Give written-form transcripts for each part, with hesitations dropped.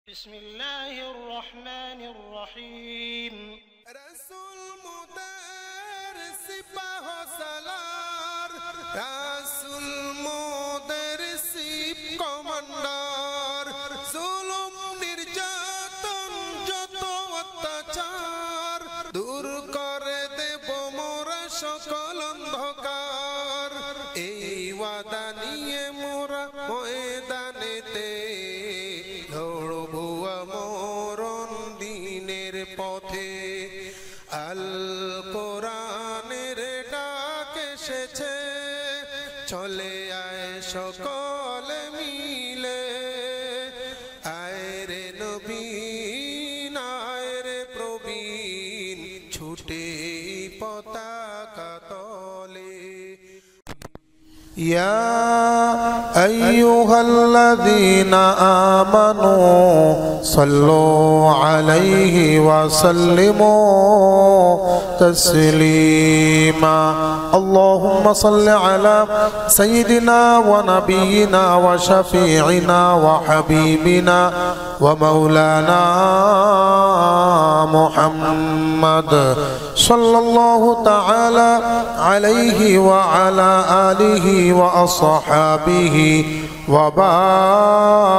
বিসমিল্লাহির রহমানির রহিম। রাসূল মোদের সিপাহ সালার, রাসূল মোদের সিপ কমান্ডার, জুলুম নির্যাতন যত অত্যাচার দূর করে দেব মোরা সকল অন্ধকার। এই ওয়াদা নিয়ে মোরা ময়দানেতে দৌড়বো মরণ দিনের পথে। আল কোরআনের ডাক এসেছে, চলে আয় সকলে মিলে। আয় রে নবীন, আয় রে প্রবীণ, ছুটে পতাকা তলে। يا أيها الذين آمنوا صلوا عليه وسلموا تسليما. اللهم صل على سيدنا ونبينا وشفيعنا وحبيبنا ومولانا محمد صلى الله تعالى عليه وعلى آله وأصحابه وبارك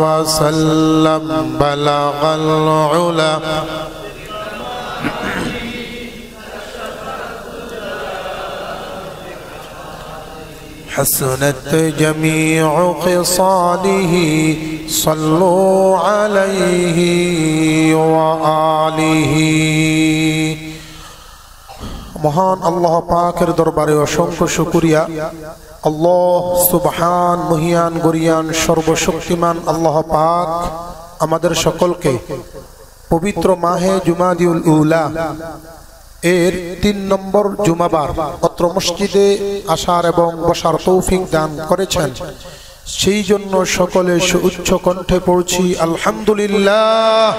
وسلم. بلغ العلا حسنت جميع خصاله صلوا عليه وآله. মহান আল্লাহ পাকের দরবারে অসংখ্য শুকরিয়া। আল্লাহ সুবহান মহিয়ান গরিয়ান সর্বশক্তিমান আল্লাহ পাক আমাদের সকলকে পবিত্র মাহে জুমাদিউল উলা এর ৩ নম্বর জুমাবার অত্র মসজিদে আসার এবং বসার তৌফিক দান করেছেন। সেই জন্য সকলে সুউচ্চ কণ্ঠে পড়ছি আলহামদুলিল্লাহ।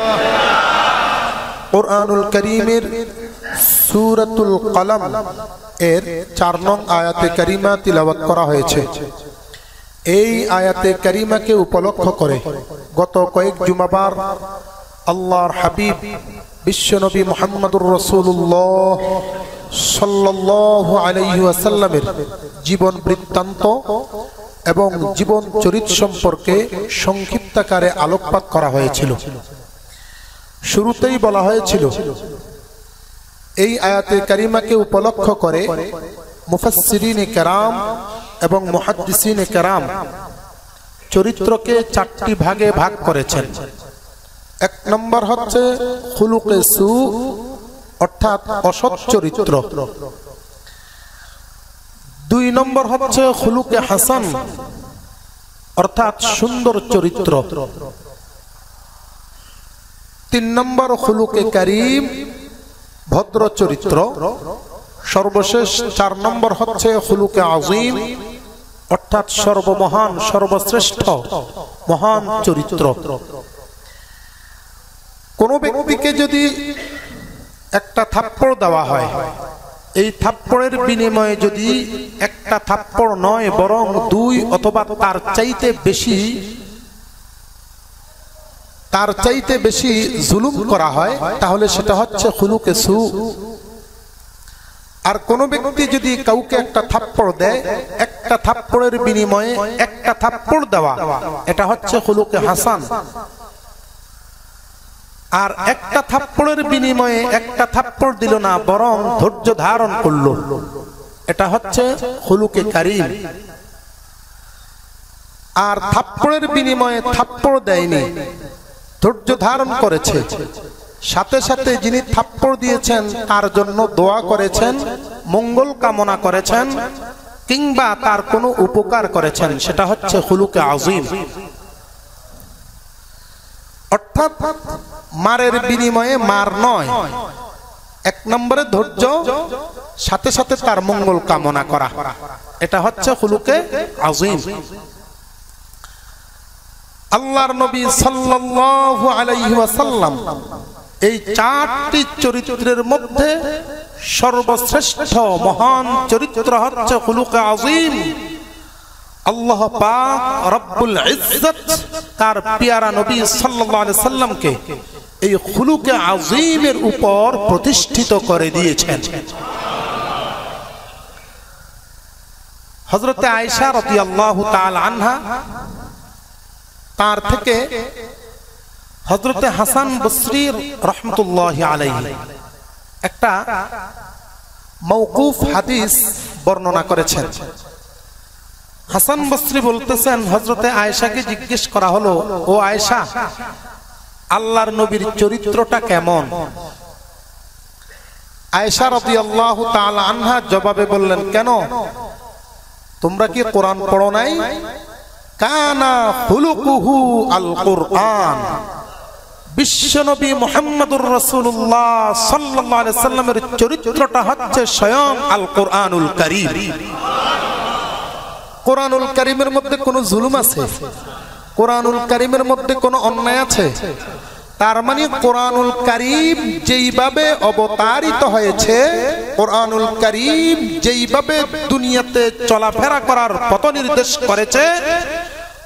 কুরআনুল কারীমের সূরাতুল কলম এর ৪ নং আয়াতে কারিমা তিলাওয়াত করা হয়েছে। এই আয়াতে কারিমাকে উপলক্ষ করে গত কয়েক জুমাবার আল্লাহর হাবিব বিশ্বনবী মুহাম্মদুর রাসূলুল্লাহ সাল্লাল্লাহু আলাইহি ওয়াসাল্লামের জীবন বৃত্তান্ত এবং জীবন চরিত্র সম্পর্কে সংক্ষিপ্তাকারে আলোকপাত করা হয়েছিল। শুরুতেই বলা হয়েছিল এই আয়াতে কারিমাকে উপলক্ষ করে মুফাসসিরিনে কেরাম এবং মুহাদ্দিসিনে কেরাম চরিত্রকে ৪টি ভাগে ভাগ করেছেন। ১ নম্বর হচ্ছে খুলুকে সু, অর্থাৎ অসৎ চরিত্র। ২ নম্বর হচ্ছে খুলুকে হাসান, অর্থাৎ সুন্দর চরিত্র। ৩ নম্বর খুলুকে কারীম, ভদ্র চরিত্র। সর্বশেষ ৪ নম্বর হচ্ছে খুলুকে আযীম, অর্থাৎ সর্বমহান সর্বশ্রেষ্ঠ মহান চরিত্র। কোন ব্যক্তিকে যদি একটা থাপ্পড় দেওয়া হয়, এই থাপ্পড়ের বিনিময়ে যদি একটা থাপ্পড় নয় বরং ২ অথবা তার চাইতে বেশি জুলুম করা হয়, তাহলে সেটা হচ্ছে খুলুকে সু। আর কোন ব্যক্তি যদি কাউকে একটা থাপ্পড় দেয়, একটা থাপ্পড়ের বিনিময়ে একটা থাপ্পড় দেওয়া, এটা হচ্ছে খুলুকে হাসান। আর একটা থাপ্পড়ের বিনিময়ে একটা থাপ্পড় দিল না বরং ধৈর্য ধারণ করলো, এটা হচ্ছে খুলুকে কারীম। আর থাপ্পড়ের বিনিময়ে থাপ্পড় দেয়নি, ধৈর্য ধারণ করেছে, সাথে সাথে যিনি থাপ্পড় দিয়েছেন তার জন্য দোয়া করেছেন, মঙ্গল কামনা করেছেন, কিংবা তার কোনো উপকার করেছেন, সেটা হচ্ছে খুলুকে আযীম। অর্থাৎ মারের বিনিময়ে মার নয়, ১ নম্বরে ধৈর্য, সাথে সাথে তার মঙ্গল কামনা করা, এটা হচ্ছে খুলুকে আযীম। আল্লাহর নবী সাল্লাল্লাহু আলাইহি ওয়াসাল্লাম এই ৪টি চরিত্রের মধ্যে সর্বশ্রেষ্ঠ মহান চরিত্র হচ্ছে খুলুকে আযীম, আল্লাহ পাক রব্বুল ইজ্জত তার প্যারা নবী সাল্লাল্লাহু আলাইহি সাল্লামকে এই খুলুকে আযীমের উপর প্রতিষ্ঠিত করে দিয়েছেন। হযরতে আয়েশা রাদিয়াল্লাহু তাআলা আনহা তার থেকে হযরতে হাসান বসরি রাহমাতুল্লাহি আলাইহি একটা মওকুফ হাদিস বর্ণনা করেছেন। হাসান বসরি বলতেছেন, হযরতে আয়েশাকে জিজ্ঞেস করা হলো, ও আয়েশা, আল্লাহর নবীর চরিত্রটা কেমন? আয়েশা রাদিয়াল্লাহু তাআলা আনহা জবাবে বললেন, কেন, তোমরা কি কোরআন পড়ো নাই? কানা খুলুকুহু আল কুরআন, বিশ্বনবী মুহাম্মদুর রাসূলুল্লাহ সাল্লাল্লাহু আলাইহি সাল্লামের চরিত্রটা হচ্ছে স্বয়ং আল কুরআনুল কারীম। কোরআনুল কারীমের মধ্যে কোনো জুলুম আছে? কোরআনুল কারীমের মধ্যে কোনো অন্যায় আছে? তার মানে কোরআনুল কারীম যেইভাবে অবতারিত হয়েছে, কোরআনুল কারীম যেইভাবে দুনিয়াতে চলাফেরা করার পথ নির্দেশ করেছে,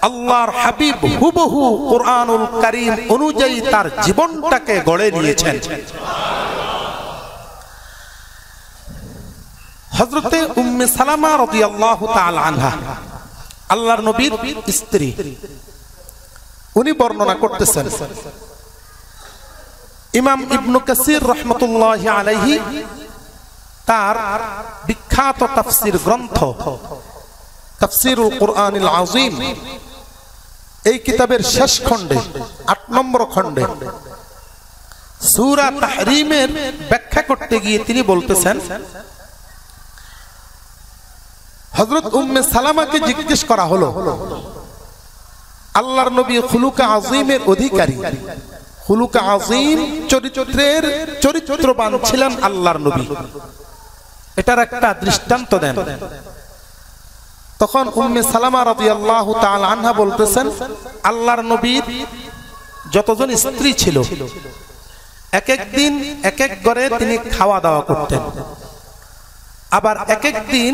আল্লাহর হাবিব হুবহু কোরআনুল কারীম অনুযায়ী তার জীবনটাকে গড়ে নিয়েছেন। হযরতে উম্মে সালামা রাদিয়াল্লাহু তাআলা আনহা, আল্লাহর নবীর স্ত্রী, উনি বর্ণনা করতেছেন, ইমাম ইবনে কাসির রাহমাতুল্লাহি আলাইহি তার বিখ্যাত তাফসীর গ্রন্থ তাফসীরুল কুরআনিল আযীম, এই কিতাবের শেষ খণ্ডে ৮ নম্বর খণ্ডে সূরা তাহরীমের ব্যাখ্যা করতে গিয়ে তিনি বলতেছেন, হযরত উম্মে সালামাকে জিজ্ঞেস করা হলো, আল্লাহর নবী খুলুকে আযীমের অধিকারী, খুলুকে আযীম চরিত্রের চরিত্রবান ছিলেন আল্লাহর নবী, এটার একটা দৃষ্টান্ত দেন। তখন উম্মে সালামা রাদিয়াল্লাহু তাআলা আনহা বলতেছেন, আল্লাহর নবীর যতজন স্ত্রী ছিল, এক এক দিন এক এক ঘরে তিনি খাওয়া দাওয়া করতেন, আবার এক এক দিন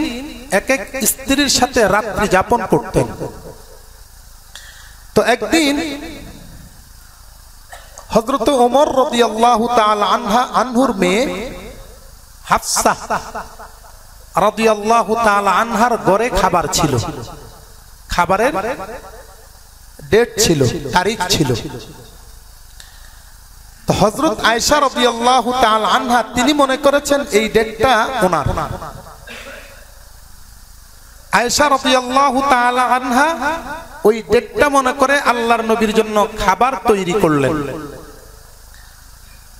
এক এক স্ত্রীর সাথে রাত্রি যাপন করতেন। তো একদিন হযরত ওমর রাদিয়াল্লাহু তাআলা আনহুর মেয়ে হাফসা রাদিয়াল্লাহু তাআলা আনহার ঘরে খাবার ছিল, খাবারের ডেট ছিল, তারিখ ছিল। তো হযরত আয়েশা রাদিয়াল্লাহু তাআলা আনহা তিনি মনে করেছেন এই ডেটটা ওনার। আয়েশা রাদিয়াল্লাহু তাআলা আনহা ওই ডেটটা মনে করে আল্লাহর নবীর জন্য খাবার তৈরি করলেন।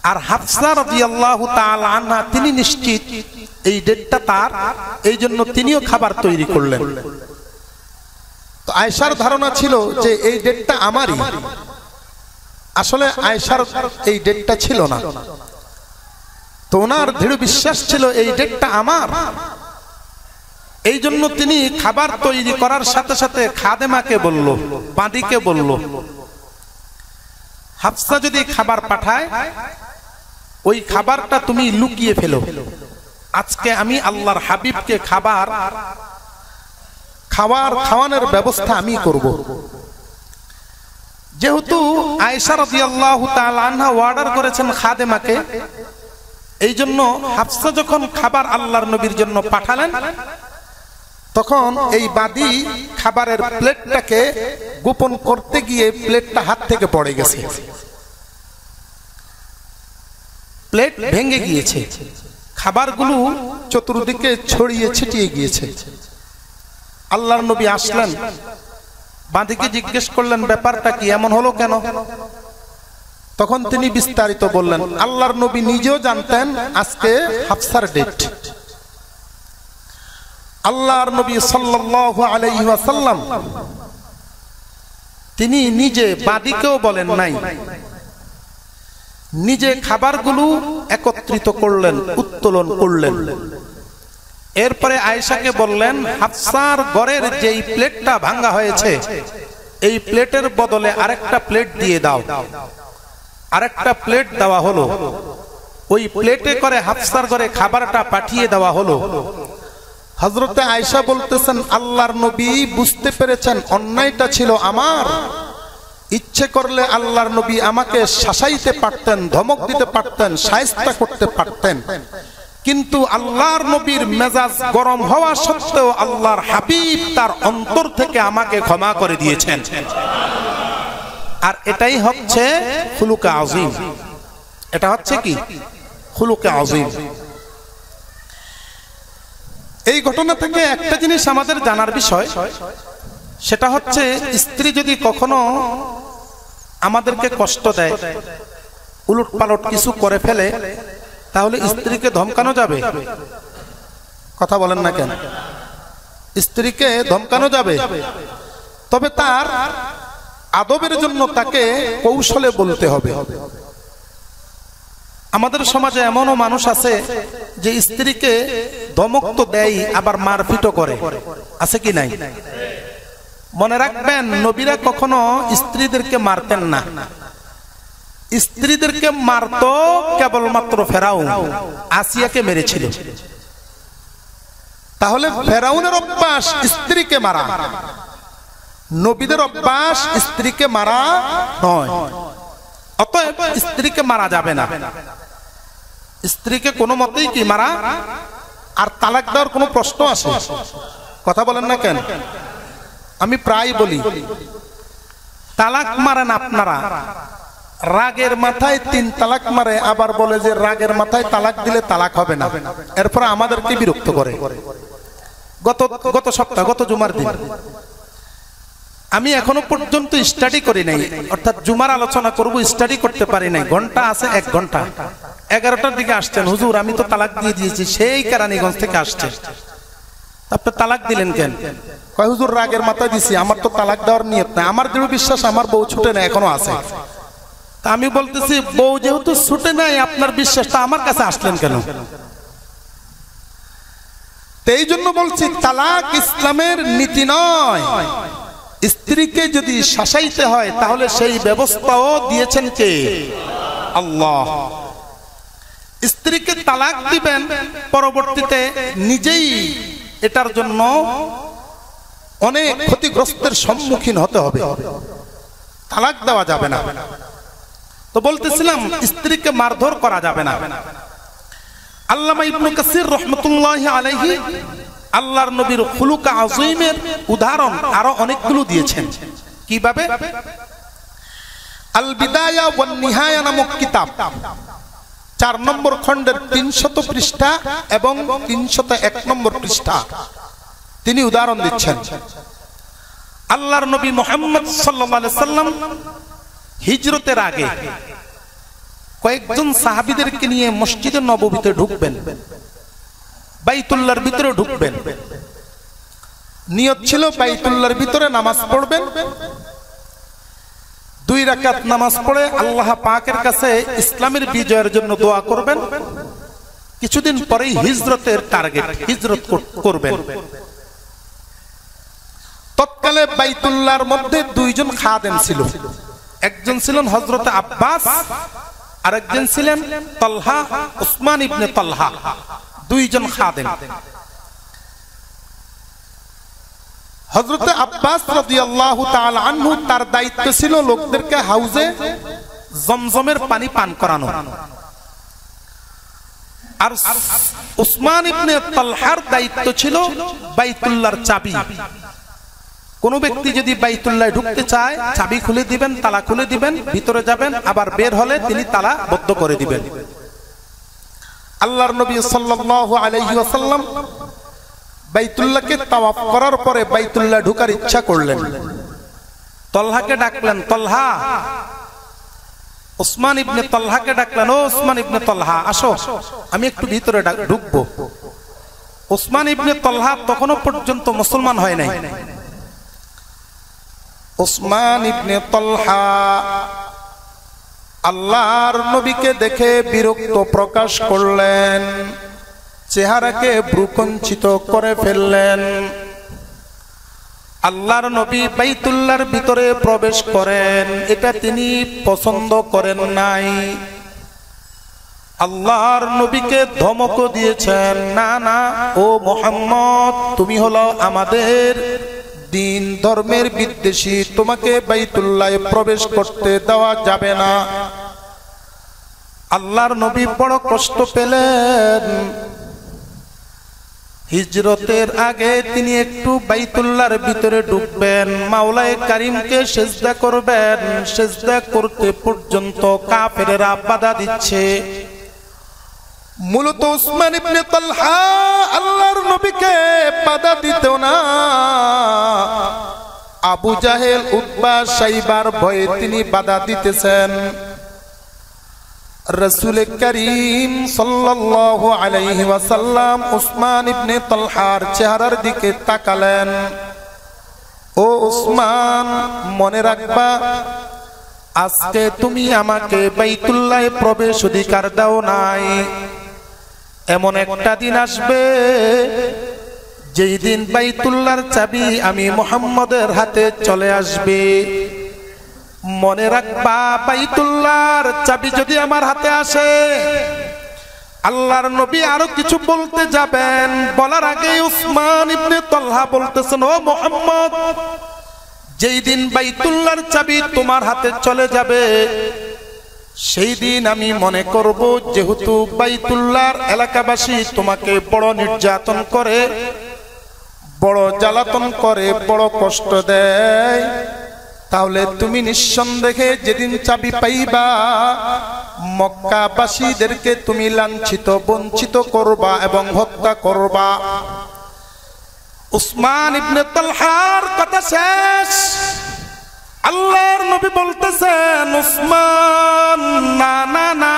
আর হাফসা রাদিয়াল্লাহু তাআলা আনহা তিনি নিশ্চিত এই ডেটটা তার, এই জন্য তিনিও খাবার তৈরি করলেন। তো আয়েশার ধারণা ছিল যে এই ডেটটা আমারই, আসলে আয়েশার এই ডেটটা ছিল না। তো ওনার দৃঢ় বিশ্বাস ছিল এই ডেটটা আমার, এই জন্য তিনি খাবার তৈরি করার সাথে সাথে খাদেমাকে বলল, বাঁদিকে বলল, হাফসা যদি খাবার পাঠায় ওই খাবারটা তুমি লুকিয়ে ফেলো, আজকে আমি আল্লাহর হাবিবকে খাওয়ানোর ব্যবস্থা আমি করব। যেহেতু আয়েশা রাদিয়াল্লাহু তাআলা আনহা অর্ডার করেছেন খাদেমাকে, এই জন্য হাফসা যখন খাবার আল্লাহর নবীর জন্য পাঠালেন, তখন এই বাদী খাবারের প্লেটটাকে গোপন করতে গিয়ে প্লেটটা হাত থেকে পড়ে গেছে, প্লেট ভেঙে গিয়েছে, খাবারগুলো চতুর্দিকে ছড়িয়ে ছিটিয়ে গিয়েছে। আল্লাহর নবী আসলেন, বাঁদিকে জিজ্ঞেস করলেন ব্যাপারটা কি, এমন হলো কেন? তখন তিনি বিস্তারিত বললেন। আল্লাহর নবী নিজেও জানতেন আজকে হাফসার ডেট। আল্লাহর নবী সাল্লাল্লাহু আলাইহি ওয়াসাল্লাম তিনি নিজে বাদীকেও বলেন নাই, নিজে খাবারগুলো একত্রিত করলেন, উত্তোলন করলেন। এরপরে আয়েশাকে বললেন, হাফসার ঘরের যেই প্লেটটা ভাঙা হয়েছে এই প্লেটের বদলে আরেকটা প্লেট দিয়ে দাও। আরেকটা প্লেট দেওয়া হলো, ওই প্লেটে করে হাফসার ঘরে খাবারটা পাঠিয়ে দেওয়া হলো। হযরতে আয়েশা বলতেছেন আল্লাহর নবী বুঝতে পেরেছেন অন্যায়টা ছিল আমার, ইচ্ছে করলে আল্লাহর নবী আমাকে শাসাইতে পারতেন, ধমক দিতে পারতেন, শায়েস্তা করতে পারতেন, কিন্তু আল্লাহর নবীর মেজাজ গরম হওয়া সত্ত্বেও আল্লাহর হাবিব তার অন্তর থেকে আমাকে ক্ষমা করে দিয়েছেন। আর এটাই হচ্ছে খুলুকে আযীম। এটা হচ্ছে কি? খুলুকে আযীম। এই ঘটনা থেকে একটা জিনিস আমাদের জানার বিষয়, সেটা হচ্ছে স্ত্রী যদি কখনো আমাদেরকে কষ্ট দেয়, উলট পালট কিছু করে ফেলে, তাহলে স্ত্রীকে ধমকানো যাবে? কথা বলেন না কেন? স্ত্রীকে ধমকানো যাবে, তবে তার আদবের জন্য তাকে কৌশলে বলতে হবে। আমাদের সমাজে এমনও মানুষ আছে যে স্ত্রীকে ধমক তো দেয়, আবার মারপিটও করে, আছে কি নাই? মনে রাখবেন, নবীরা কখনো স্ত্রীদেরকে মারতেন না। স্ত্রীদেরকে মারতো কেবলমাত্র ফেরাউন, আসিয়াকে মেরেছিল। তাহলে ফেরাউনের অভ্যাস স্ত্রীকে মারা, নবীদের অভ্যাস স্ত্রীকে মারা নয়। অতএব স্ত্রীকে মারা যাবে না, স্ত্রীকে কোনো মতেই কি মারা। আর তালাক দেওয়ার কোনো প্রশ্ন আসে? কথা বলেন না কেন? আমি প্রায় বলি, তালাক মারেন আপনারা, রাগের মাথায় 3 তালাক মারে, আবার বলে যে রাগের মাথায় তালাক দিলে তালাক হবে না। এরপর আমাদেরকে বিরক্ত করে। গত সপ্তাহ, গত জুমার দিন আমি এখনো পর্যন্ত স্টাডি করি নাই, অর্থাৎ জুমার আলোচনা করব, স্টাডি করতে পারি নাই। ঘন্টা আছে 1 ঘন্টা। 11টার দিকে আসছেন, হুজুর আমি তো তালাক দিয়ে দিয়েছি, সেই কেরানীগঞ্জ থেকে আসছে। আপনি তালাক দিলেন কেন? কয় হুজুর রাগের মাথায় দিছি, আমার তো তালাক দেওয়ার নিয়ত নাই। আমার দৃঢ় বিশ্বাস আমার বউ ছুটে না, এখনো আছে। তা আমি বলতেছি, বউ যেহেতু ছুটে নাই, আপনার বিশ্বাসটা আমার কাছে আসলেন কেন? এই জন্য বলছি, তালাক ইসলামের নীতি নয়। স্ত্রীকে যদি শাসাইতে হয় তাহলে সেই ব্যবস্থাও দিয়েছেন কে? আল্লাহ। স্ত্রীকে তালাক দিবেন, পরবর্তীতে নিজেই এটার জন্য অনেক ক্ষতিগ্রস্তের সম্মুখীন হতে হবে। তালাক দেওয়া যাবে না। তো বলতেছিলাম, স্ত্রীকে মারধর করা যাবে না। আল্লামা ইবনে কাসির রাহমাতুল্লাহি আলাইহি আল্লাহর নবীর খুলুক আযীমের উদাহরণ আরো অনেকগুলো দিয়েছেন। কিভাবে? আল বিদায়া ওয়ান নিহায়া নামক কিতাব 4 নম্বর খণ্ডের 300 পৃষ্ঠা এবং 301 নম্বর পৃষ্ঠা তিনি উদাহরণ দিচ্ছেন। আল্লাহর নবী মুহাম্মদ সাল্লাল্লাহু আলাইহি সাল্লাম হিজরতের আগে কয়েকজন সাহাবীদেরকে নিয়ে মসজিদে নববীতে ঢুকবেন, বাইতুল্লাহর ভিতরে ঢুকবেন। নিয়ত ছিল বাইতুল্লাহর ভিতরে নামাজ পড়বেন, 2 রাকাত নামাজ পড়ে আল্লাহ পাকের কাছে ইসলামের বিজয়ের জন্য দোয়া করবেন। কিছুদিন পরেই হিজরতের টার্গেট, হিজরত করবেন। তৎকালে বাইতুল্লাহর মধ্যে 2 জন খাদেম ছিল। একজন ছিলেন হযরত আব্বাস, আরেকজন ছিলেন তালহা, উসমান ইবনে তালহা। 2 জন খাদেম। হযরত আব্বাস রাদিয়াল্লাহু তাআলা আনহু তার দায়িত্ব ছিল লোকদেরকে হাউজে জমজমের পানি পান করানো। আর উসমান ইবনে তালহার দায়িত্ব ছিল বাইতুল্লাহর চাবি। কোন ব্যক্তি যদি বাইতুল্লাহে ঢুকতে চায়, চাবি খুলে দিবেন, তালা খুলে দিবেন, ভিতরে যাবেন, আবার বের হলে তিনি তালা বদ্ধ করে দিবেন। আল্লাহর নবী সাল্লাল্লাহু আলাইহি ওয়াসাল্লাম বাইতুল্লাহকে তাওয়াফ করার পরে বাইতুল্লাহ ঢোকার ইচ্ছা করলেন। তালহাকে ডাকলেন, তালহা। উসমান ইবনে তালহাকে ডাকলেন, ও উসমান ইবনে তালহা আসো, আমি একটু ভিতরে ঢুকবো। উসমান ইবনে তালহা তখনও পর্যন্ত মুসলমান হয় নাই। উসমান ইবনে তালহা আল্লাহর নবীকে দেখে বিরক্ত প্রকাশ করলেন, চেহারাকে ভ্রুকুঞ্চিত করে ফেললেন। আল্লাহর নবী বাইতুল্লাহর ভিতরে প্রবেশ করেন, এটা তিনি পছন্দ করেন নাই। আল্লাহর নবীকে ধমক দিয়েছেন, না না ও মুহাম্মদ, তুমি হলো আমাদের দিন ধর্মের বিদ্বেষী, তোমাকে বাইতুল্লাহে প্রবেশ করতে দেওয়া যাবে না। আল্লাহর নবী বড় কষ্ট পেলেন। হিজরতের আগে তিনি একটু বাইতুল্লাহর ভিতরে ঢুকবেন, মাওলায়ে কারীমকে সিজদা করবেন, সিজদা করতে পর্যন্ত কাফেরেরা বাধা দিচ্ছে। মূলত উসমান ইবনে তালহা আল্লাহর নবীকে বাধা দিত না, আবু জাহেল, উতবা, সাইবার ভয়ে তিনি বাধা দিতেছেন। রাসূল করিম সাল্লাল্লাহু আলাইহি ওয়াসাল্লাম উসমান ইবনে তালহার চেহারার দিকে তাকালেন। ও উসমান, মনে রাখবা, আজকে তুমি আমাকে বাইতুল্লাহে প্রবেশ অধিকার দাও নাই। এমন একটা দিন আসবে যেই দিন বাইতুল্লাহর চাবি আমি মুহাম্মদের হাতে চলে আসবে। মনে রাখবা, বাইতুল্লাহর চাবি যদি আমার হাতে আসে, আল্লাহর নবী আরো কিছু বলতে যাবেন, বলার আগে উসমান ইবনে তালহা বলতেছেন, ও মুহাম্মদ, যেই দিন বাইতুল্লাহর চাবি তোমার হাতে চলে যাবে, সেই দিন আমি মনে করব যেহেতু বাইতুল্লাহর এলাকাবাসী তোমাকে বড় নির্যাতন করে, বড় জ্বালাতন করে, বড় কষ্ট দেয়, তাহলে তুমি নিঃসন্দেহে যেদিন চাবি পাইবা মক্কাবাসীদেরকে তুমি লাঞ্ছিত, বঞ্চিত করবা এবং হত্যা করবা। উসমান ইবনে তালহার কথা শেষ। আল্লাহর নবী বলতেছেন, উসমান, না না না,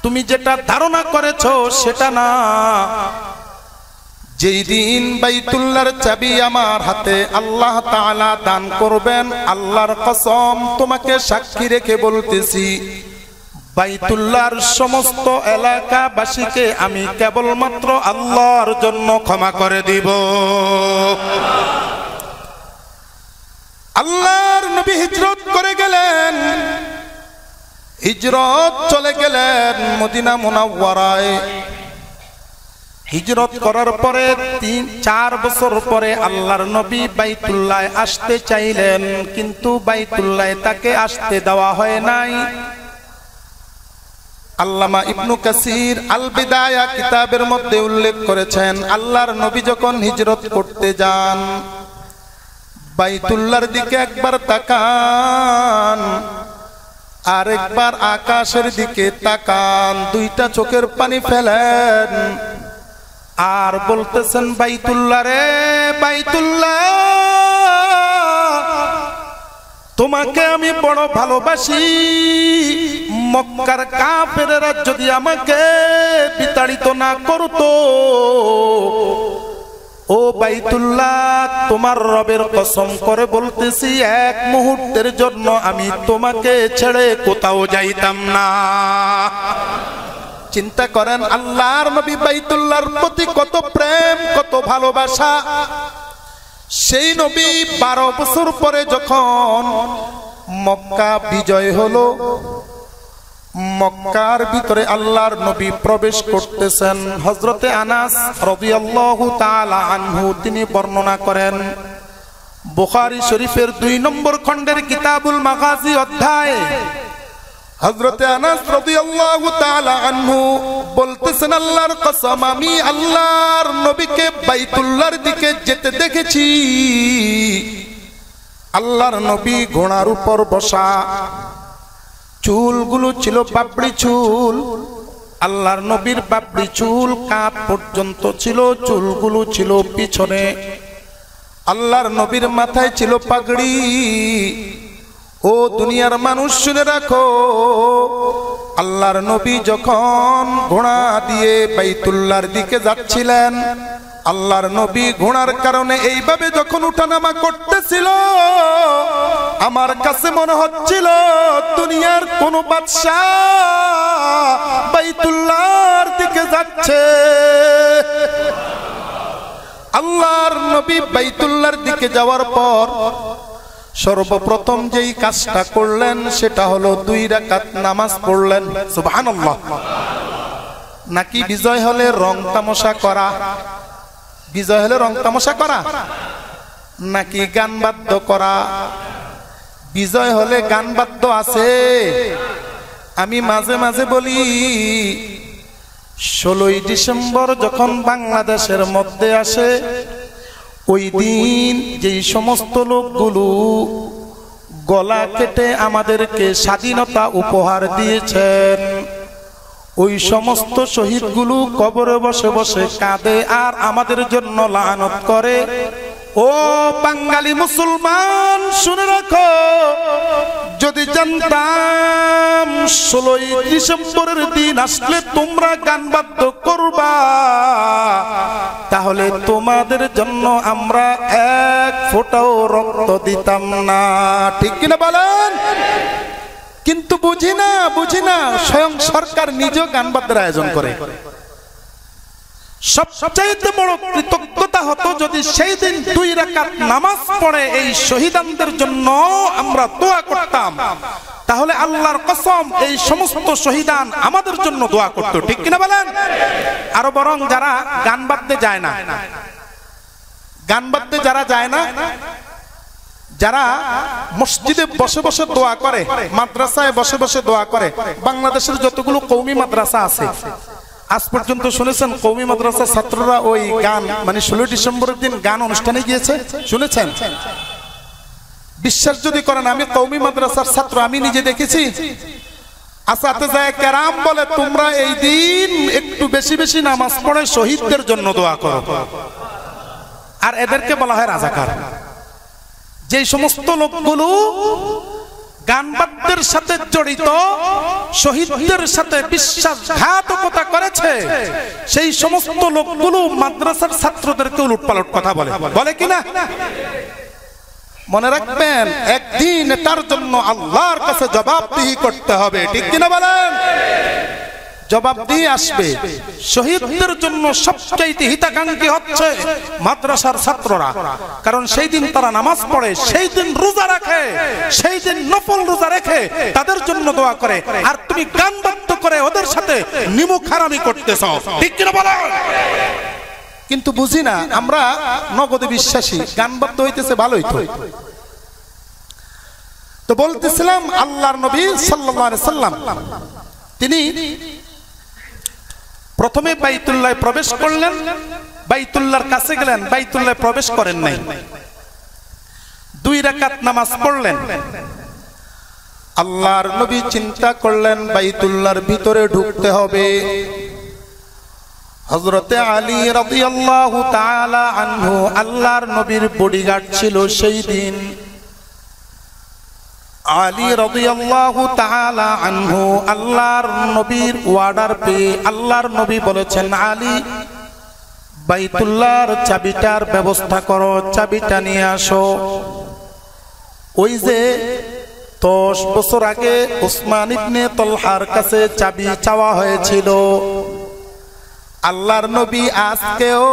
তুমি যেটা ধারণা করেছো সেটা না। যেই দিন বাইতুল্লাহর চাবি আমার হাতে আল্লাহ তাআলা দান করবেন, আল্লাহর কসম তোমাকে সাক্ষী রেখে বলতেছি, বাইতুল্লাহর সমস্ত এলাকাবাসীকে আমি কেবলমাত্র আল্লাহর জন্য ক্ষমা করে দিব। আল্লাহর নবী হিজরত করে গেলেন, হিজরত চলে গেলেন মদিনা মুনাওয়ারায়। হিজরত করার পরে 3-4 বছর পরে আল্লাহর নবী বাইতুল্লাহে আসতে চাইলেন, কিন্তু বাইতুল্লাহে তাকে আসতে দেওয়া হয় নাই। আল্লামা ইবনু কাসির আল বিদায়া কিতাবের মধ্যে উল্লেখ করেছেন, আল্লাহর নবী যখন হিজরত করতে যান, বাইতুল্লাহর দিকে একবার তাকান, আর একবার আকাশের দিকে তাকান, দুইটা চোখের পানি ফেলেন, আর বলতেছেন, বাইতুল্লাহ রে বাইতুল্লাহ, তোমাকে আমি বড় ভালোবাসি। মক্কার কাফেরেরা যদি আমাকে বিতাড়িত না করতো, ও বাইতুল্লাহ, তোমার রবের কসম করে বলতেছি, এক মুহূর্তের জন্য আমি তোমাকে ছেড়ে কোথাও যাইতাম না। চিন্তা করেন, আল্লাহর নবী বাইতুল্লাহর প্রতি কত প্রেম, কত ভালোবাসা। সেই নবী 12 বছর পরে যখন মক্কা বিজয় হলো, মক্কার ভিতরে আল্লাহর নবী প্রবেশ করতেছেন। হযরতে আনাস রাদিয়াল্লাহু তাআলা আনহু তিনি বর্ণনা করেন, বুখারী শরীফের 2 নম্বর খণ্ডের কিতাবুল মাগাজি অধ্যায়, হযরতে আনাস রাদিয়াল্লাহু তাআলা আনহু বলতেছেন, আল্লাহর কসম, আমি আল্লাহর নবীকে বাইতুল্লাহর দিকে যেতে দেখেছি। আল্লাহর নবী ঘোড়ার উপর বসা, চুলগুলো ছিল পাপড়ি চুল। আল্লাহর নবীর পাপড়ি চুল কাঁধ পর্যন্ত ছিল, চুলগুলো ছিল পিছনে। আল্লাহর নবীর মাথায় ছিল পাগড়ি। ও দুনিয়ার মানুষ, শুনে রাখো, আল্লাহর নবী যখন ঘোড়া দিয়ে বাইতুল্লাহর দিকে যাচ্ছিলেন, আল্লাহর নবী ঘোড়ার কারণে এইভাবে যখন উঠানামা করতেছিল, আমার কাছে মনে হচ্ছিল দুনিয়ার কোন বাদশা বাইতুল্লাহর দিকে যাচ্ছে। আল্লাহর নবী বাইতুল্লাহর দিকে যাওয়ার পর সর্বপ্রথম যেই কাজটা করলেন সেটা হলো 2 রাকাত নামাজ পড়লেন। সুবহানাল্লাহ। নাকি বিজয় হলে রং তামাশা করা? বিজয় হলে রং তামাশা করা নাকি গান বাদ্য করা? বিজয় হলে গান বাদ্য আছে। আমি মাঝে মাঝে বলি 16ই ডিসেম্বর যখন বাংলাদেশের মধ্যে আসে, ওই দিন যেই সমস্ত লোকগুলো গলা কেটে আমাদেরকে স্বাধীনতা উপহার দিয়েছেন, ওই সমস্ত শহীদগুলো কবরে বসে বসে কাঁদে আর আমাদের জন্য লানত করে। ও বাঙালি মুসলমান, শুনে রাখো, যদি জানতাম 16ই ডিসেম্বরের দিন আসলে তোমরা গান বাদ্য করবা, তাহলে তোমাদের জন্য আমরা 1 ফোঁটাও রক্ত দিতাম না। ঠিক কিনা বলেন? কিন্তু বুঝি না স্বয়ং সরকার নিজেও গান বাদ্যের আয়োজন করে। সবচাইতে বড় কৃতজ্ঞতা হতো যদি সেই দিন 2 রাকাত নামাজ পড়ে এই শহীদদের জন্য আমরা দোয়া করতাম, তাহলে আল্লাহর কসম এই সমস্ত শহীদান আমাদের জন্য দোয়া করত। ঠিক কিনা বলেন? আরো বরং যারা গান বাদ্যে যায় না, গান বাদ্যে যারা যায় না, যারা মসজিদে বসে বসে দোয়া করে, মাদ্রাসায় বসে বসে দোয়া করে, বাংলাদেশের যতগুলো কওমি মাদ্রাসা আছে আজ পর্যন্ত শুনেছেন কওমি মাদ্রাসার ছাত্ররা ওই গান মানে 16 ডিসেম্বরের দিন গান অনুষ্ঠানে গিয়েছে? শুনেছেন? বিশ্বাস যদি করেন, আমি কওমি মাদ্রাসার ছাত্র, আমি নিজে দেখেছি। আসাতেজায়ে কেরাম বলে তোমরা এই দিন একটু বেশি বেশি নামাজ পড়ে শহীদদের জন্য দোয়া করো। আর এদেরকে বলা হয় রাজাকার। যে সমস্ত লোকগুলো গান বাদ্যের সাথে জড়িত, শহীদদের সাথে বিশ্বাসঘাতকতা করেছে, সেই সমস্ত লোকগুলো মাদ্রাসার ছাত্রদেরকে উলটপালট কথা বলে, বলে কিনা? মনে রাখবেন, একদিন এটার জন্য আল্লাহর কাছে জবাবদিহি করতে হবে। ঠিক কিনা বলেন? জবাবদিহি আসবে। শহীদদের জন্য সবচাইতে হিতাকাঙ্ক্ষী হচ্ছে মাদ্রাসার ছাত্ররা, কারণ সেই দিন তারা নামাজ পড়ে, সেই দিন রোজা রাখে, সেই দিন নফল রোজা রেখে তাদের জন্য দোয়া করে। আর তুমি গান বাদ্য করে ওদের সাথে নিমুখ হারামি করতেছ। ঠিক কিনা বলো? কিন্তু বুঝি না, আমরা নগদে বিশ্বাসী, গান বাদ্য হইতেছে ভালোই তো বলতেছিলাম আল্লাহর নবী সাল্লাল্লাহু আলাইহি সাল্লাম তিনি প্রথমে বাইতুল্লাহ প্রবেশ করলেন, বাইতুল্লাহর কাছে গেলেন, বাইতুল্লাহ প্রবেশ করেন নাই, 2 রাকাত নামাজ পড়লেন। আল্লাহর নবী চিন্তা করলেন বাইতুল্লাহর ভিতরে ঢুকতে হবে। হযরতে আলী রাদিয়াল্লাহু তাআলা আনহু আল্লাহর নবীর বডিগার্ড ছিল সেই দিন। আলী রাদিয়াল্লাহু তাআলা আনহু আল্লাহর নবীর অর্ডার পেয়ে আল্লাহর নবী বলেছেন, আলী বাইতুল্লাহর চাবিটার ব্যবস্থা করো, চাবিটা নিয়ে আসো। ওই যে 10 বছর আগে উসমান ইবনে তালহার কাছে চাবি চাওয়া হয়েছিল, আল্লাহর নবী আজকেও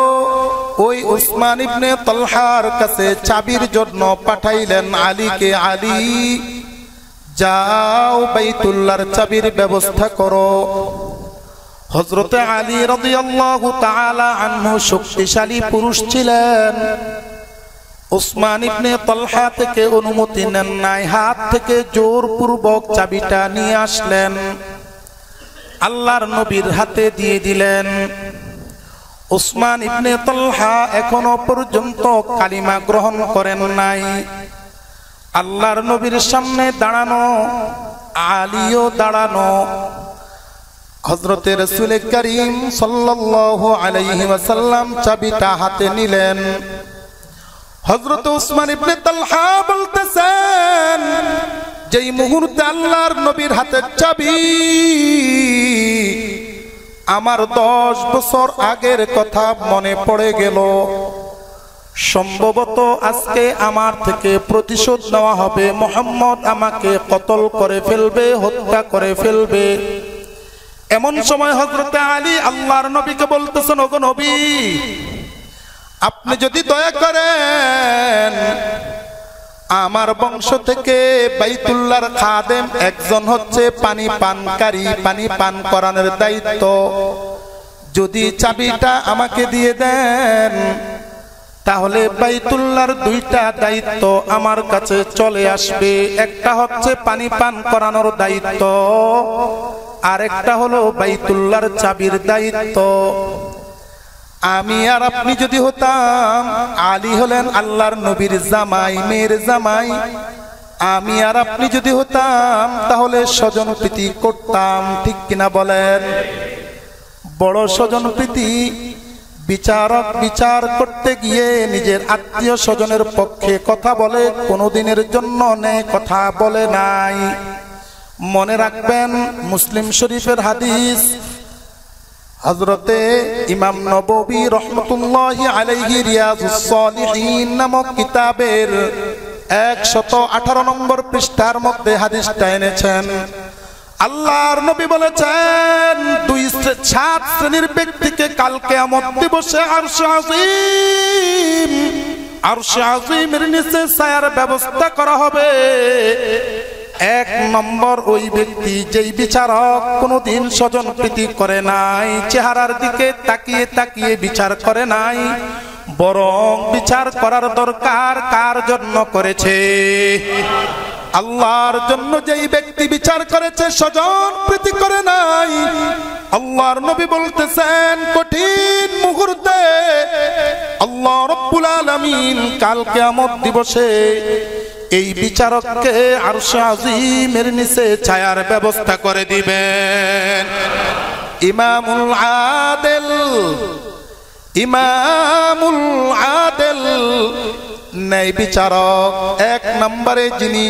ওই উসমান ইবনে তালহার কাছে চাবির জন্য পাঠাইলেন আলীকে, আলী যাও বাইতুল্লাহর চাবির ব্যবস্থা করো। হযরতে আলী রাদিয়াল্লাহু তাআলা আনহু শক্তিশালী পুরুষ ছিলেন। উসমান ইবনে তালহা থেকে অনুমতি নেন নাই, হাত থেকে জোরপূর্বক চাবিটা নিয়ে আসলেন, আল্লাহর নবীর হাতে দিয়ে দিলেন। উসমান ইবনে তালহা এখনো পর্যন্ত কালিমা গ্রহণ করেন নাই। আল্লাহর নবীর সামনে দাঁড়ানো, আলীও দাঁড়ানো। হযরতে রাসূল করিম সাল্লাল্লাহু আলাইহি ওয়াসাল্লাম চাবিটা হাতে নিলেন। হযরত উসমান ইবনে তালহা বলতেছেন, যেই মুহূর্তে আল্লাহর নবীর হাতে চাবি, আমার 10 বছর আগের কথা মনে পড়ে গেল। সম্ভবত আজকে আমার থেকে প্রতিশোধ নেওয়া হবে, মুহাম্মদ আমাকে কতল করে ফেলবে, হত্যা করে ফেলবে। এমন সময় হযরতে আলী আল্লাহর নবীকে বলতেছেন, ওগো নবী, আপনি যদি দয়া করেন আমার বংশ থেকে বাইতুল্লাহর খাদেম একজন হচ্ছে পানি পানকারী, পানি পান করানোর দায়িত্ব। যদি চাবিটা আমাকে দিয়ে দেন তাহলে বাইতুল্লাহর দুইটা দায়িত্ব আমার কাছে চলে আসবে। একটা হচ্ছে পানি পান করানোর দায়িত্ব, আর একটা হলো বাইতুল্লাহর চাবির দায়িত্ব। আমি আর আপনি যদি হতাম, আলী হলেন আল্লাহর নবীর জামাই, মেয়ের জামাই, আমি আর আপনি যদি হতাম তাহলে স্বজন প্রীতি করতাম, ঠিক কিনা বলেন? বড় স্বজন প্রীতি। বিচারক বিচার করতে গিয়ে নিজের আত্মীয় স্বজনের পক্ষে কথা বলে, কোনোদিনের জন্য নেই কথা বলে নাই। মনে রাখবেন, মুসলিম শরীফের হাদিস, হযরতে ইমাম নববী রাহমাতুল্লাহি আলাইহি রিয়াজুস সালিহিন নামক কিতাবের 118 নম্বর পৃষ্ঠার মধ্যে হাদিসটা এনেছেন। আল্লাহর নবী বলেছেন, 7 শ্রেণীর ব্যক্তিকে কাল কিয়ামত দিবসে আরশে আযীমের নিচে ছায়ার ব্যবস্থা করা হবে। 1 নম্বর ওই ব্যক্তি যেই বিচারক কোনোদিন স্বজন প্রীতি করে নাই, চেহারার দিকে তাকিয়ে তাকিয়ে বিচার করে নাই, বরং বিচার করার দরকার কার জন্য করেছে? আল্লাহর জন্য। যেই ব্যক্তি বিচার করেছে, স্বজন প্রীতি করে নাই, আল্লাহর নবী বলতেছেন কঠিন মুহূর্তে আল্লাহ রাব্বুল আলামিন কাল কিয়ামত দিবসে এই বিচারককে আরশে আযীমের নিচে ছায়ার ব্যবস্থা করে দিবেন। ইমামুল আদেল ন্যায় বিচারক 1 নম্বরে যিনি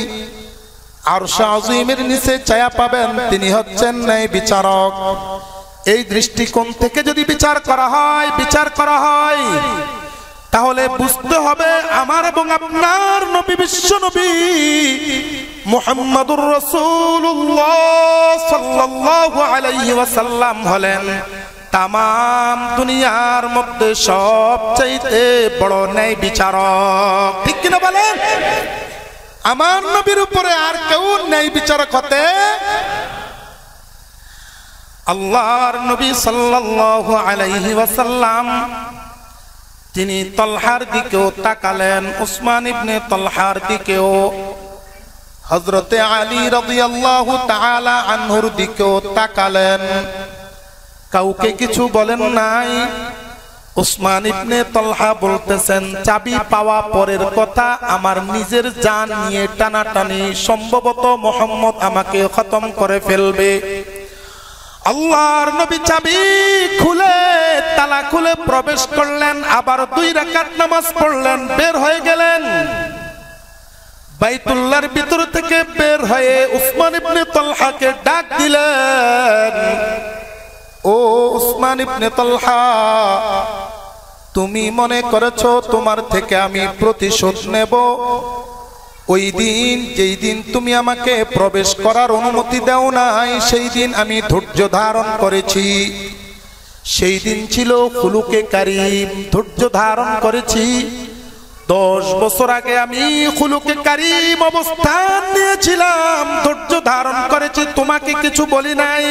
আরশে আযীমের নিচে ছায়া পাবেন তিনি হচ্ছেন ন্যায় বিচারক। এই দৃষ্টিকোণ থেকে যদি বিচার করা হয় তাহলে বুঝতে হবে আমার এবং আপনার নবী, বিশ্ব নবী মুহাম্মদুর রাসূলুল্লাহ সাল্লাল্লাহু আলাইহি ওয়াসাল্লাম হলেন তামাম দুনিয়ার মধ্যে সবচাইতে বড় ন্যায় বিচারক, ঠিক কিনা বলেন? আমার নবীর উপরে আর কেউ ন্যায় বিচারক হতে। আল্লাহর নবী সাল্লাল্লাহু আলাইহি ওয়াসাল্লাম তিনি তলহার দিকেও তাকালেন, উসমান ইবনে তলহার দিকেও, হযরতে আলী রাদিয়াল্লাহু তাআলা আনহুর দিকেও তাকালেন। কাউকে কিছু বলেন নাই। উসমান ইবনে তলহা বলতেছেন, চাবি পাওয়া পরের কথা, আমার নিজের জান নিয়ে টানাটানি, সম্ভবত মুহাম্মদ আমাকে খতম করে ফেলবে। আল্লাহর নবী চাবি খুলে, তালা খুলে প্রবেশ করলেন, আবার 2 রাকাত নামাজ পড়লেন, বের হয়ে গেলেন। বাইতুল্লাহর ভিতর থেকে বের হয়ে উসমান ইবনে তলহাকে ডাক দিলেন, ও উসমান ইবনে তলহা, তুমি মনে করেছো তোমার থেকে আমি প্রতিশোধ নেব? ওই দিন, যেই দিন তুমি আমাকে প্রবেশ করার অনুমতি দাও নাই, সেই দিন আমি ধৈর্য ধারণ করেছি। সেই দিন ছিল খুলুকে কারীম, ধৈর্য ধারণ করেছি। 10 বছর আগে আমি খুলুকে কারীম অবস্থান নিয়েছিলাম, ধৈর্য ধারণ করেছি, তোমাকে কিছু বলি নাই।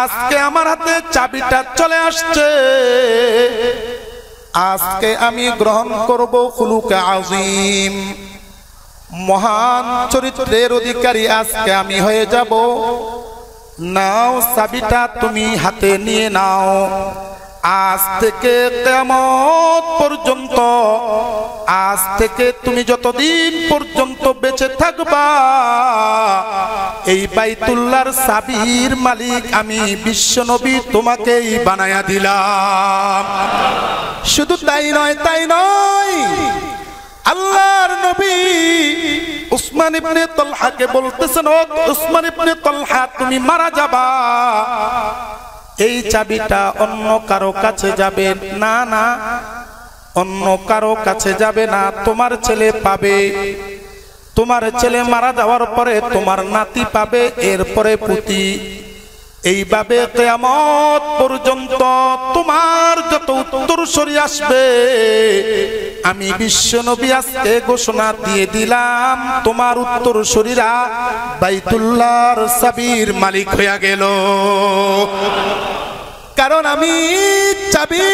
আজকে আমার হাতে চাবিটা চলে আসছে, আজকে আমি গ্রহণ করব খুলুকে আযীম, মহান চরিত্রের অধিকারী আজকে আমি হয়ে যাব। নাও চাবিটা তুমি হাতে নিয়ে নাও। আজ থেকে কিয়ামত পর্যন্ত, আজ থেকে তুমি যতদিন পর্যন্ত বেঁচে থাকবা, এই বাইতুল্লাহর চাবির মালিক আমি বিশ্বনবী তোমাকেই বানায়া দিলাম। শুধু তাই নয়, আল্লাহর নবী উসমান ইবনে তলহাকে বলতেছেন, ও উসমান ইবনে তলহা, তুমি মারা যাবা, এই চাবিটা অন্য কারো কাছে যাবে না, না অন্য কারো কাছে যাবে না, তোমার ছেলে পাবে। তোমার ছেলে মারা যাওয়ার পরে তোমার নাতি পাবে, এরপরে পুতি। এইভাবে কিয়ামত পর্যন্ত তোমার যত উত্তরসূরি আসবে আমি বিশ্বনবী আজকে ঘোষণা দিয়ে দিলাম তোমার উত্তরসূরিরা বাইতুল্লাহর চাবির মালিক হয়ে গেল। কারণ আমি চাবি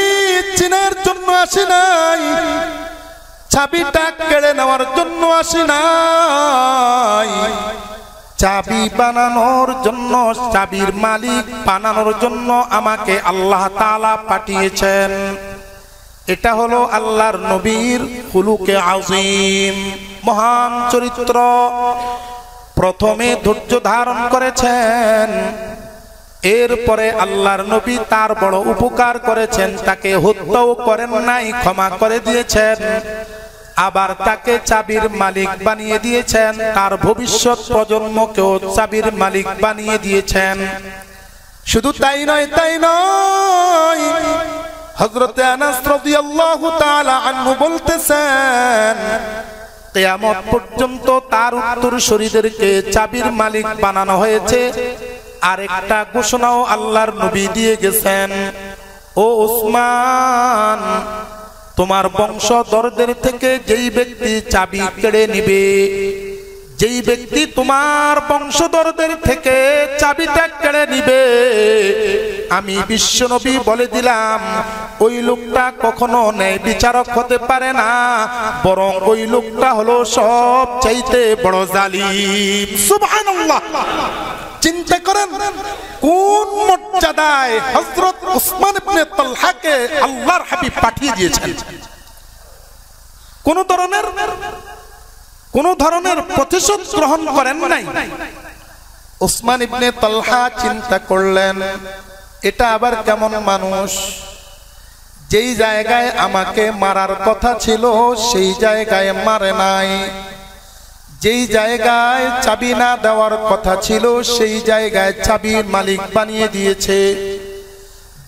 চিনার জন্য আসি নাই, চাবিটা কেড়ে নেওয়ার জন্য আসি নাই, চাবি বানানোর জন্য, চাবির মালিক বানানোর জন্য আমাকে আল্লাহ তাআলা পাঠিয়েছেন। এটা হলো আল্লাহর নবীর খুলুকে আযীম, মহান চরিত্র। প্রথমে ধৈর্য ধারণ করেছেন, এরপরে আল্লাহর নবী তার বড় উপকার করেছেন, তাকে হত্যাও করেন নাই, ক্ষমা করে দিয়েছেন। আবার তাকে চাবির মালিক বানিয়ে দিয়েছেন, তার ভবিষ্যৎ প্রজন্মকেও চাবির মালিক বানিয়ে দিয়েছেন। শুধু তাই নয়, হযরত আনাস রাদিয়াল্লাহু তাআলা আনহু বলতেছেন কিয়ামত পর্যন্ত তার উত্তরসূরিদেরকে চাবির মালিক বানানো হয়েছে। আরেকটা ঘোষণাও আল্লাহর নবী দিয়ে গেছেন, ও উসমান, তোমার বংশধরদের থেকে যেই ব্যক্তি চাবি কেড়ে নিবে, যেই ব্যক্তি তোমার বংশধরদের থেকে চাবিটা কেড়ে নিবে, আমি বিশ্বনবী বলে দিলাম ওই লোকটা কখনো ন্যায় বিচারক হতে পারে না, বরং ওই লোকটা হলো সব চাইতে বড় জালিম। সুবহানাল্লাহ। চিন্তা করেন কোন মর্যাদায় হযরত উসমান ইবনে তালহাকে আল্লাহর হাবিব পাঠিয়ে দিয়েছেন। কোন ধরনের প্রতিশোধ গ্রহণ করেন নাই। উসমান ইবনে তালহা চিন্তা করলেন, এটা আবার কেমন মানুষ, যেই জায়গায় আমাকে মারার কথা ছিল সেই জায়গায় মারে নাই, যেই জায়গায় চাবি না দেওয়ার কথা ছিল সেই জায়গায় চাবির মালিক বানিয়ে দিয়েছে,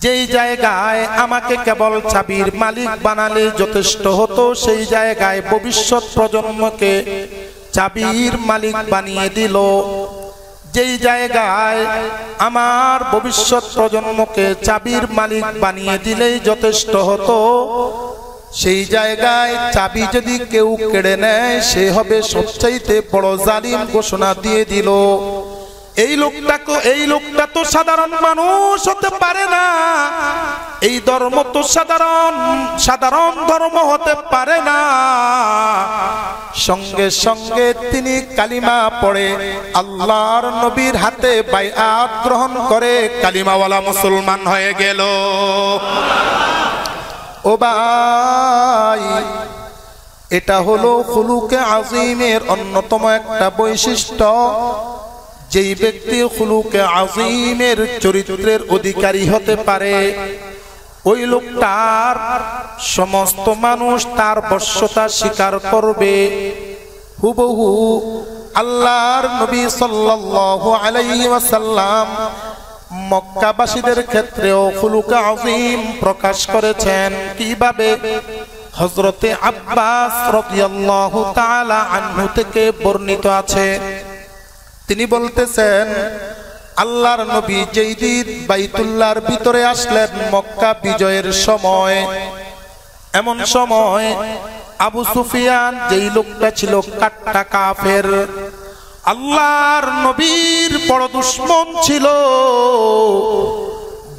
যেই জায়গায় আমাকে কেবল চাবির মালিক বানালে যথেষ্ট হতো সেই জায়গায় ভবিষ্যৎ প্রজন্মকে চাবির মালিক বানিয়ে দিল, যেই জায়গায় আমার ভবিষ্যৎ প্রজন্মকে চাবির মালিক বানিয়ে দিলেই যথেষ্ট হতো সেই জায়গায় চাবি যদি কেউ কেড়ে নেয় সে হবে সবচাইতে বড় জালিম ঘোষণা দিয়ে দিল। এই লোকটা তো সাধারণ মানুষ হতে পারে না, এই ধর্ম তো সাধারণ ধর্ম হতে পারে না। সঙ্গে সঙ্গে তিনি কালিমা পড়ে আল্লাহর নবীর হাতে বাইআত গ্রহণ করে কালিমাওয়ালা মুসলমান হয়ে গেল। ও ভাই, এটা হলো খুলুকে আযীমের অন্যতম একটা বৈশিষ্ট্য। যেই ব্যক্তি খুলুকে আযীমের চরিত্রের অধিকারী হতে পারে ওই লোকটার সমস্ত মানুষ তার বশ্যতা স্বীকার করবে। হুবহু আল্লাহর নবী সাল্লাল্লাহু আলাইহি ওয়াসাল্লাম মক্কাবাসীদের ক্ষেত্রেও খুলুকে আযীম প্রকাশ করেছেন। কিভাবে? হযরতে আব্বাস রাদিয়াল্লাহু তাআলা আনহু থেকে বর্ণিত আছে, তিনি বলতেছেন আল্লাহর নবী যেই দিন বাইতুল্লাহর ভিতরে আসলেন মক্কা বিজয়ের সময়, এমন সময় আবু সুফিয়ান যেই লোকটা ছিল কাট্টা কাফের, আল্লাহর নবীর বড় দুশমন ছিল।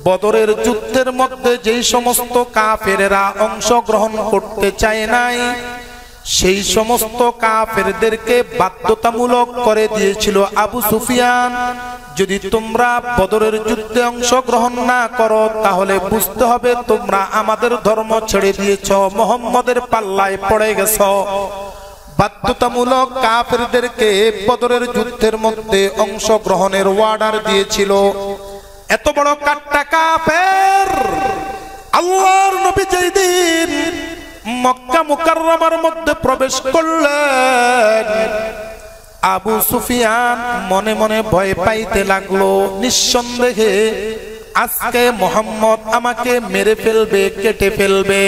বদরের যুদ্ধের মধ্যে যেই সমস্ত কাফেরেরা অংশগ্রহণ করতে চায় নাই সেই সমস্ত কাফেরদেরকে বাধ্যতামূলক করে দিয়েছিল আবু সুফিয়ান, যদি তোমরা বদরের যুদ্ধে অংশগ্রহণ না করো তাহলে বুঝতে হবে তোমরা আমাদের ধর্ম ছেড়ে দিয়েছো, মুহাম্মদের পাল্লায় পড়ে গেছো। বাধ্যতামূলক কাফেরদেরকে বদরের যুদ্ধের মধ্যে অংশগ্রহণের অর্ডার দিয়েছিল। এত বড় কাট্টা কাফের আল্লাহর নবী যেই দিন মক্কা মুকাররমার মধ্যে প্রবেশ করলেন, আবু সুফিয়ান মনে মনে ভয় পাইতে লাগলো, নিঃসন্দেহে আজকে মুহাম্মদ আমাকে মেরে ফেলবে, কেটে ফেলবে।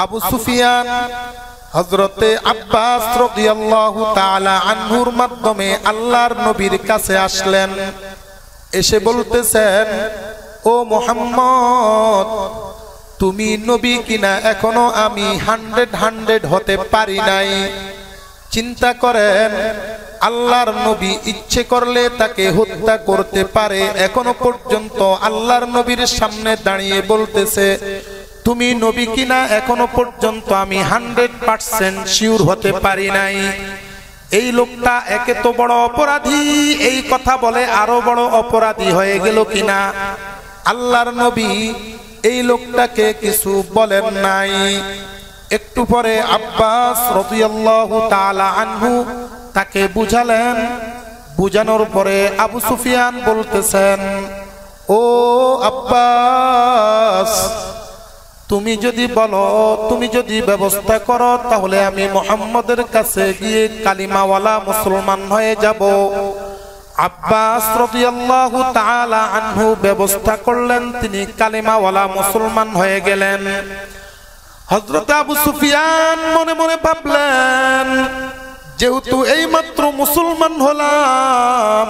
আবু সুফিয়ান হযরতে আব্বাস রাদিয়াল্লাহু তাআলা আনহুর মাধ্যমে আল্লাহর নবীর কাছে আসলেন, এসে বলতেছেন, ও মুহাম্মদ, তুমি নবী কিনা এখনো আমি 100 হতে পারি নাই। চিন্তা করেন, আল্লাহর নবী ইচ্ছে করলে তাকে হত্যা করতে পারে, এখনো পর্যন্ত আল্লাহর নবীর সামনে দাঁড়িয়ে বলতেছে তুমি নবী কিনা এখনো পর্যন্ত আমি 100% শিওর হতে পারি নাই। এই লোকটা একে তো বড় অপরাধী, এই কথা বলে আরো বড় অপরাধী হয়ে গেল কিনা। আল্লাহর নবী এই লোকটাকে কিছু বলেন নাই। একটু পরে আব্বাস রাদিয়াল্লাহু তাআলা আনহু তাকে বুঝালেন। বুঝানোর পরে আবু সুফিয়ান বলতেছেন, ও আব্বাস, তুমি যদি বলো, তুমি যদি ব্যবস্থা করো, তাহলে আমি মুহাম্মদের কাছে গিয়ে কালিমাওয়ালা মুসলমান হয়ে যাব। আব্বাস রাদিয়াল্লাহু তাআলা আনহু ব্যবস্থা করলেন, তিনি কালিমাওয়ালা মুসলমান হয়ে গেলেন। হযরত আবু সুফিয়ান মনে মনে ভাবলেন, যেহেতু এইমাত্র মুসলমান হলাম,